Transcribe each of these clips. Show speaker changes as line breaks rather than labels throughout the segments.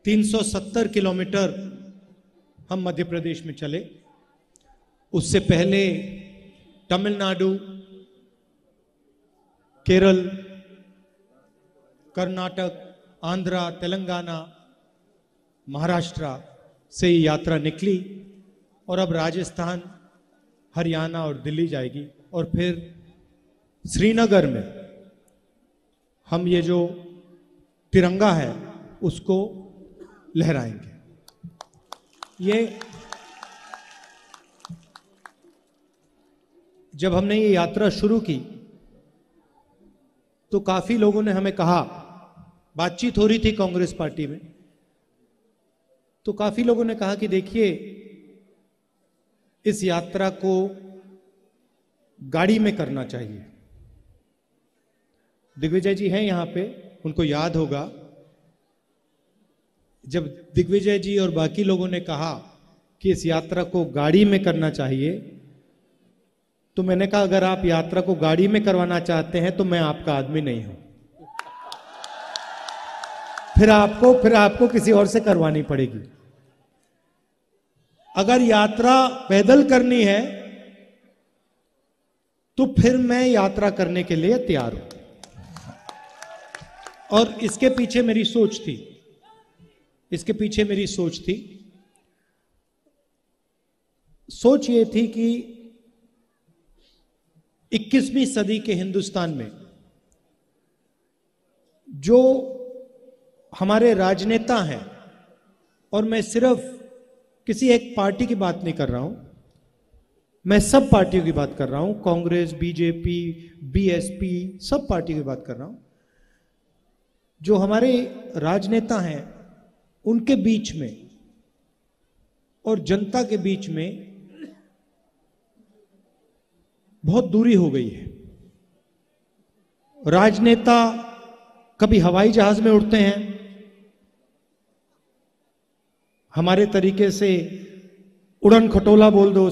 370 kilometre हम मध्य प्रदेश में चले। उससे पहले तमिलनाडु, केरल, कर्नाटक, आंध्रा, तेलंगाना, महाराष्ट्र से ये यात्रा निकली और अब राजस्थान, हरियाणा और दिल्ली जाएगी और फिर श्रीनगर में हम ये जो तिरंगा है उसको लहराएंगे। ये जब हमने ये यात्रा शुरू की तो काफी लोगों ने हमें कहा, बातचीत हो रही थी कांग्रेस पार्टी में, तो काफी लोगों ने कहा कि देखिए इस यात्रा को गाड़ी में करना चाहिए। दिग्विजय जी हैं यहां पे, उनको याद होगा जब दिग्विजय जी और बाकी लोगों ने कहा कि इस यात्रा को गाड़ी में करना चाहिए, तो मैंने कहा अगर आप यात्रा को गाड़ी में करवाना चाहते हैं तो मैं आपका आदमी नहीं हूं, फिर आपको किसी और से करवानी पड़ेगी। अगर यात्रा पैदल करनी है तो फिर मैं यात्रा करने के लिए तैयार हूं। और इसके पीछे मेरी सोच थी, सोच ये थी कि 21वीं सदी के हिंदुस्तान में जो हमारे राजनेता हैं, और मैं सिर्फ किसी एक पार्टी की बात नहीं कर रहा हूं, मैं सब पार्टियों की बात कर रहा हूं, कांग्रेस, बीजेपी, बीएसपी, सब पार्टी की बात कर रहा हूं, जो हमारे राजनेता हैं उनके बीच में और जनता के बीच में बहुत दूरी हो गई है। राजनेता कभी हवाई जहाज में उड़ते हैं, हमारे तरीके से उड़न खटोला बोल दो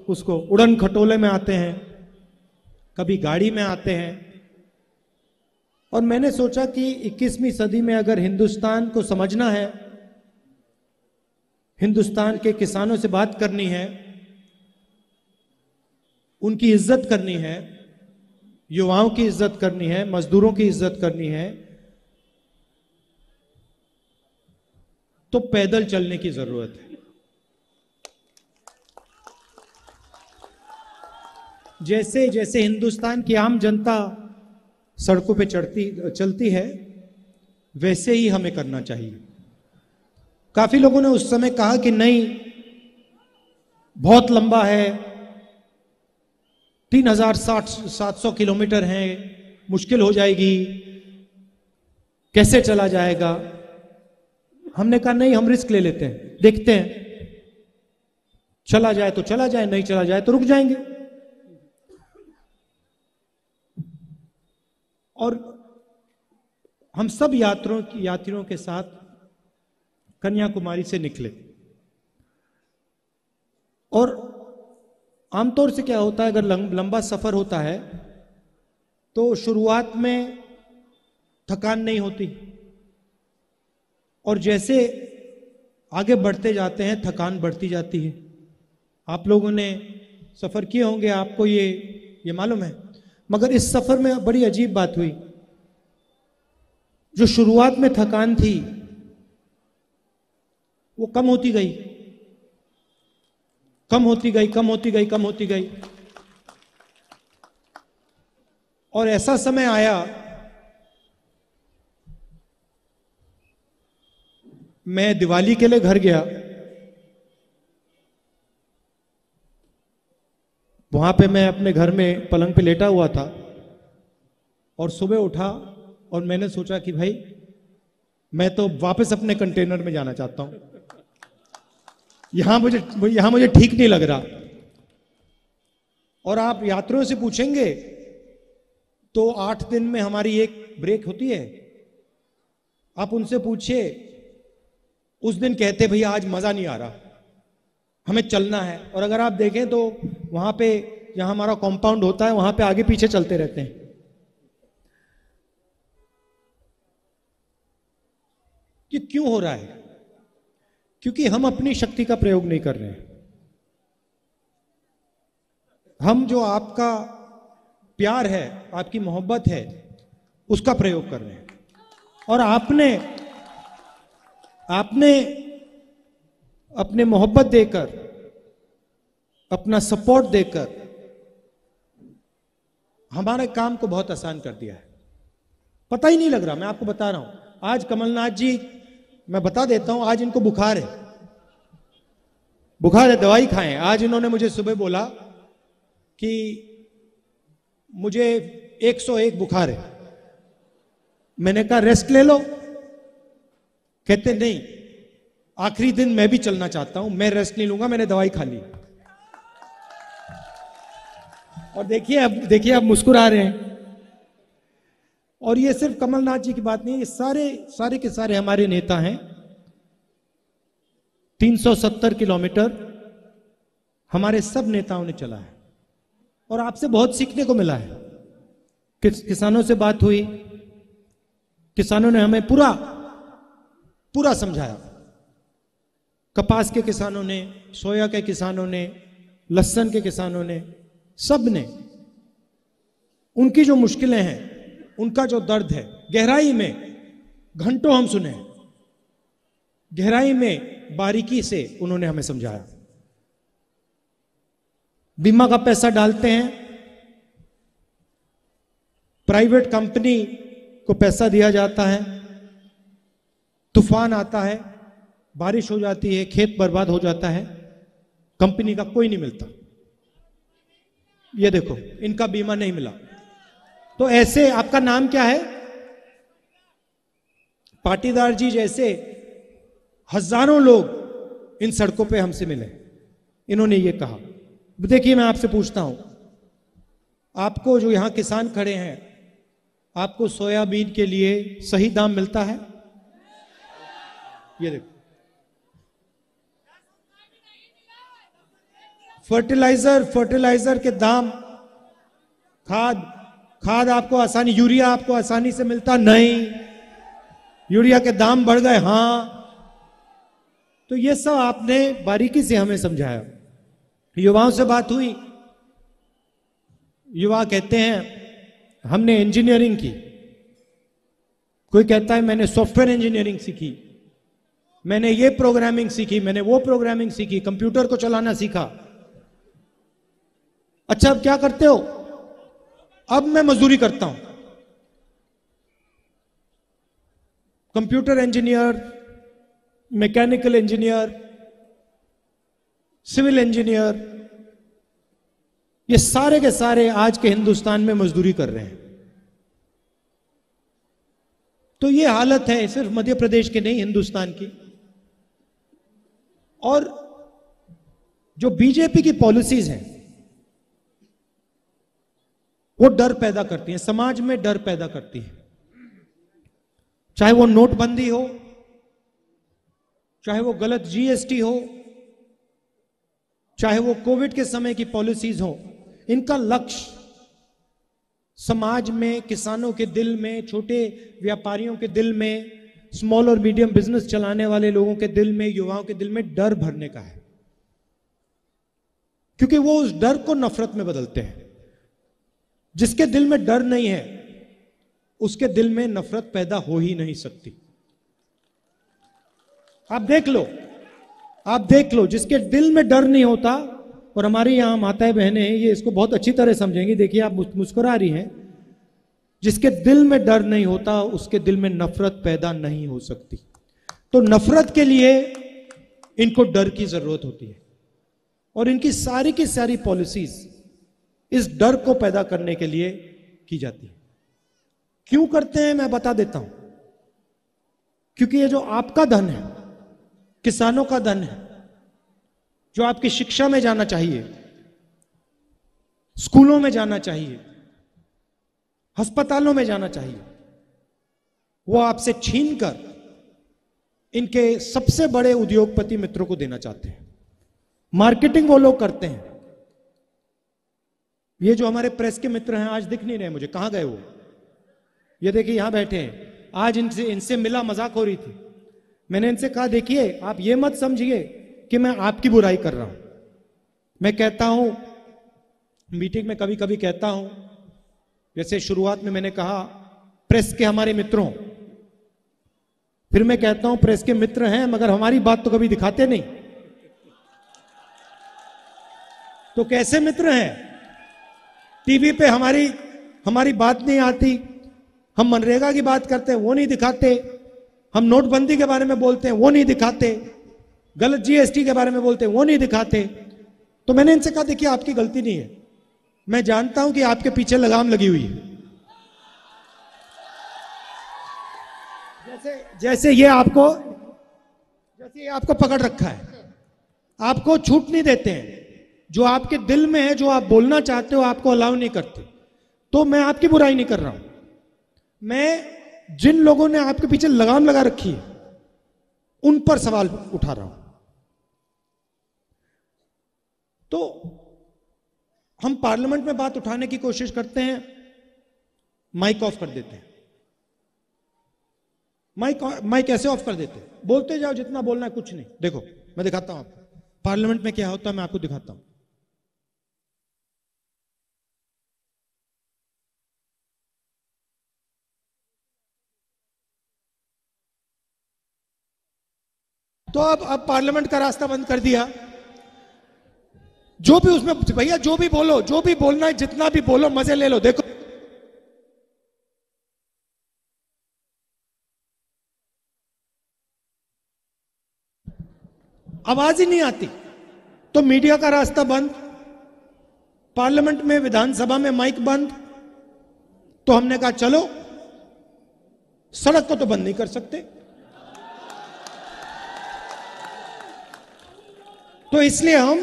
उसको उड़न खटोले में आते हैं, कभी गाड़ी में आते हैं। और मैंने सोचा कि 21वीं सदी में अगर हिंदुस्तान को समझना है, हिंदुस्तान के किसानों से बात करनी है, उनकी इज्जत करनी है, युवाओं की इज्जत करनी है, मजदूरों की इज्जत करनी है, तो पैदल चलने की जरूरत है। जैसे जैसे हिंदुस्तान की आम जनता सड़कों पे चलती है, वैसे ही हमें करना चाहिए। काफी लोगों ने उस समय कहा कि नहीं, बहुत लंबा है, 3700 किलोमीटर है, मुश्किल हो जाएगी, कैसे चला जाएगा। हमने कहा नहीं, हम रिस्क ले लेते हैं, देखते हैं, चला जाए तो चला जाए, नहीं चला जाए तो रुक जाएंगे। और हम सब यात्रियों के साथ कन्याकुमारी से निकले। और आमतौर से क्या होता है, अगर लंबा सफर होता है तो शुरुआत में थकान नहीं होती, और जैसे आगे बढ़ते जाते हैं थकान बढ़ती जाती है। आप लोगों ने सफर किए होंगे, आपको ये मालूम है। मगर इस सफर में बड़ी अजीब बात हुई, जो शुरुआत में थकान थी वो कम होती गई, कम होती गई, कम होती गई, कम होती गई। और ऐसा समय आया, मैं दिवाली के लिए घर गया, वहां पे मैं अपने घर में पलंग पे लेटा हुआ था, और सुबह उठा और मैंने सोचा कि भाई मैं तो वापस अपने कंटेनर में जाना चाहता हूं, यहां मुझे ठीक नहीं लग रहा। और आप यात्रियों से पूछेंगे तो 8 दिन में हमारी एक ब्रेक होती है, आप उनसे पूछिए, उस दिन कहते भैया आज मजा नहीं आ रहा, हमें चलना है। और अगर आप देखें तो वहां पे जहां हमारा कॉम्पाउंड होता है वहां पे आगे पीछे चलते रहते हैं। ये क्यों हो रहा है? क्योंकि हम अपनी शक्ति का प्रयोग नहीं कर रहे हैं। हम जो आपका प्यार है, आपकी मोहब्बत है, उसका प्रयोग कर रहे हैं। और आपने अपने मोहब्बत देकर, अपना सपोर्ट देकर हमारे काम को बहुत आसान कर दिया है। पता ही नहीं लग रहा, मैं आपको बता रहा हूं। आज कमलनाथ जी, मैं बता देता हूं, आज इनको बुखार है, बुखार है, दवाई खाएं। आज इन्होंने मुझे सुबह बोला कि मुझे 101 बुखार है। मैंने कहा रेस्ट ले लो। कहते नहीं, आखिरी दिन मैं भी चलना चाहता हूं, मैं रेस्ट नहीं लूंगा, मैंने दवाई खा ली। और देखिए अब मुस्कुरा रहे हैं। और ये सिर्फ कमलनाथ जी की बात नहीं है, ये सारे के सारे हमारे नेता हैं। 370 किलोमीटर हमारे सब नेताओं ने चला है और आपसे बहुत सीखने को मिला है। किसानों से बात हुई, किसानों ने हमें पूरा समझाया। कपास के किसानों ने, सोया के किसानों ने, लहसुन के किसानों ने, सब ने उनकी जो मुश्किलें हैं, उनका जो दर्द है, गहराई में घंटों हम सुने, गहराई में बारीकी से उन्होंने हमें समझाया। बीमा का पैसा डालते हैं, प्राइवेट कंपनी को पैसा दिया जाता है, तूफान आता है, बारिश हो जाती है, खेत बर्बाद हो जाता है, कंपनी का कोई नहीं मिलता। ये देखो, इनका बीमा नहीं मिला। तो ऐसे, आपका नाम क्या है? पाटीदार जी जैसे हजारों लोग इन सड़कों पे हमसे मिले, इन्होंने ये कहा। देखिए, मैं आपसे पूछता हूं, आपको जो यहां किसान खड़े हैं, आपको सोयाबीन के लिए सही दाम मिलता है? ये देखो, फर्टिलाइजर के दाम, खाद आपको आसानी, यूरिया आपको आसानी से मिलता नहीं, यूरिया के दाम बढ़ गए। हां, तो ये सब आपने बारीकी से हमें समझाया। युवाओं से बात हुई, युवा कहते हैं हमने इंजीनियरिंग की, कोई कहता है मैंने सॉफ्टवेयर इंजीनियरिंग सीखी, मैंने ये प्रोग्रामिंग सीखी, मैंने वो प्रोग्रामिंग सीखी, कंप्यूटर को चलाना सीखा। अच्छा, अब क्या करते हो? अब मैं मजदूरी करता हूं, computer engineer, mechanical engineer, civil engineer, ये सारे के सारे आज के हिंदुस्तान में मजदूरी कर रहे हैं। तो ये हालत है सिर्फ मध्य प्रदेश की नहीं, हिंदुस्तान की। और जो बीजेपी की पॉलिसीज हैं, वो डर पैदा करती हैं, समाज में डर पैदा करती है। चाहे वो नोटबंदी हो, चाहे वो गलत जीएसटी हो, चाहे वो कोविड के समय की पॉलिसीज हो, इनका लक्ष्य समाज में, किसानों के दिल में, छोटे व्यापारियों के दिल में, स्मॉल और मीडियम बिजनेस चलाने वाले लोगों के दिल में, युवाओं के दिल में डर भरने का है। क्योंकि वो उस डर को नफरत में बदलते हैं। जिसके दिल में डर नहीं है, उसके दिल में नफरत पैदा हो ही नहीं सकती। आप देख लो, जिसके दिल में डर नहीं होता, और हमारी यहां माताएं बहनें हैं, ये इसको बहुत अच्छी तरह समझेंगी। देखिए, आप मुस्कुरा रही हैं। जिसके दिल में डर नहीं होता, उसके दिल में नफरत पैदा नहीं हो सकती। तो नफरत के लिए इनको डर की जरूरत होती है, और इनकी सारी की सारी पॉलिसीज इस डर को पैदा करने के लिए की जाती है। क्यों करते हैं, मैं बता देता हूं। क्योंकि ये जो आपका धन है, किसानों का धन है, जो आपकी शिक्षा में जाना चाहिए, स्कूलों में जाना चाहिए, अस्पतालों में जाना चाहिए, वो आपसे छीनकर इनके सबसे बड़े उद्योगपति मित्रों को देना चाहते हैं। मार्केटिंग वो लोग करते हैं। ये जो हमारे प्रेस के मित्र हैं, आज दिख नहीं रहे मुझे, कहां गए वो? ये देखिए, यहां बैठे हैं। आज इनसे मिला, मजाक हो रही थी। मैंने इनसे कहा देखिए आप ये मत समझिए कि मैं आपकी बुराई कर रहा हूं। मैं कहता हूं, मीटिंग में कभी कभी कहता हूं, जैसे शुरुआत में मैंने कहा प्रेस के हमारे मित्रों, फिर मैं कहता हूं प्रेस के मित्र हैं मगर हमारी बात तो कभी दिखाते नहीं। तो कैसे मित्र हैं? टीवी पे हमारी बात नहीं आती, हम मनरेगा की बात करते हैं वो नहीं दिखाते, हम नोटबंदी के बारे में बोलते हैं वो नहीं दिखाते, गलत जीएसटी के बारे में बोलते हैं वो नहीं दिखाते। तो मैंने इनसे कहा देखिए आपकी गलती नहीं है, मैं जानता हूं कि आपके पीछे लगाम लगी हुई है। जैसे ये आपको पकड़ रखा है, आपको छूट नहीं देते हैं, जो आपके दिल में है, जो आप बोलना चाहते हो आपको अलाउ नहीं करते। तो मैं आपकी बुराई नहीं कर रहा हूं, मैं जिन लोगों ने आपके पीछे लगाम लगा रखी है उन पर सवाल उठा रहा हूं। तो हम पार्लियामेंट में बात उठाने की कोशिश करते हैं, माइक ऑफ कर देते हैं। माइक ऐसे ऑफ कर देते हैं, बोलते जाओ जितना बोलना है, कुछ नहीं। देखो मैं दिखाता हूं आपको पार्लियामेंट में क्या होता है, मैं आपको दिखाता हूं। तो अब पार्लियामेंट का रास्ता बंद कर दिया। जो भी उसमें भैया जो भी बोलो, जो भी बोलना है, जितना भी बोलो, मजे ले लो। देखो आवाज ही नहीं आती, तो मीडिया का रास्ता बंद, पार्लियामेंट में विधानसभा में माइक बंद। तो हमने कहा चलो सड़क को तो बंद नहीं कर सकते, तो इसलिए हम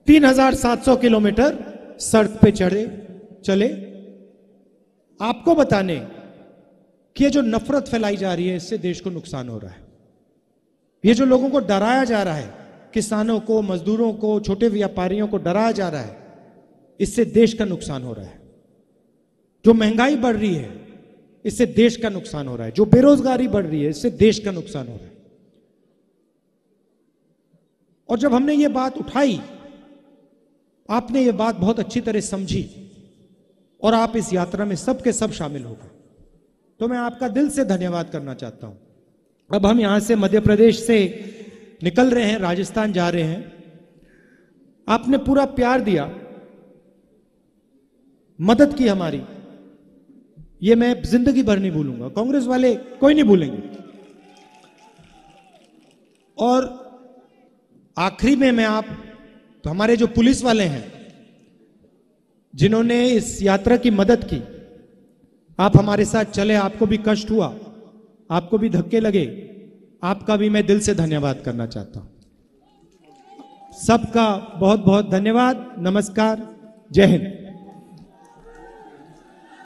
3700 किलोमीटर सड़क पे चले आपको बताने कि ये जो नफरत फैलाई जा रही है इससे देश को नुकसान हो रहा है। ये जो लोगों को डराया जा रहा है, किसानों को, मजदूरों को, छोटे व्यापारियों को डराया जा रहा है, इससे देश का नुकसान हो रहा है। जो महंगाई बढ़ रही है इससे देश का नुकसान हो रहा है, जो बेरोजगारी बढ़ रही है इससे देश का नुकसान हो रहा है। और जब हमने ये बात उठाई, आपने ये बात बहुत अच्छी तरह समझी और आप इस यात्रा में सब के सब शामिल हो गए, तो मैं आपका दिल से धन्यवाद करना चाहता हूं। अब हम यहां से मध्य प्रदेश से निकल रहे हैं, राजस्थान जा रहे हैं। आपने पूरा प्यार दिया, मदद की हमारी, ये मैं जिंदगी भर नहीं भूलूंगा, कांग्रेस वाले कोई नहीं भूलेंगे। और आखिरी में मैं तो हमारे जो पुलिस वाले हैं जिन्होंने इस यात्रा की मदद की, आप हमारे साथ चले, आपको भी कष्ट हुआ, आपको भी धक्के लगे, आपका भी मैं दिल से धन्यवाद करना चाहता हूं। सबका बहुत बहुत धन्यवाद। नमस्कार, जय हिंद।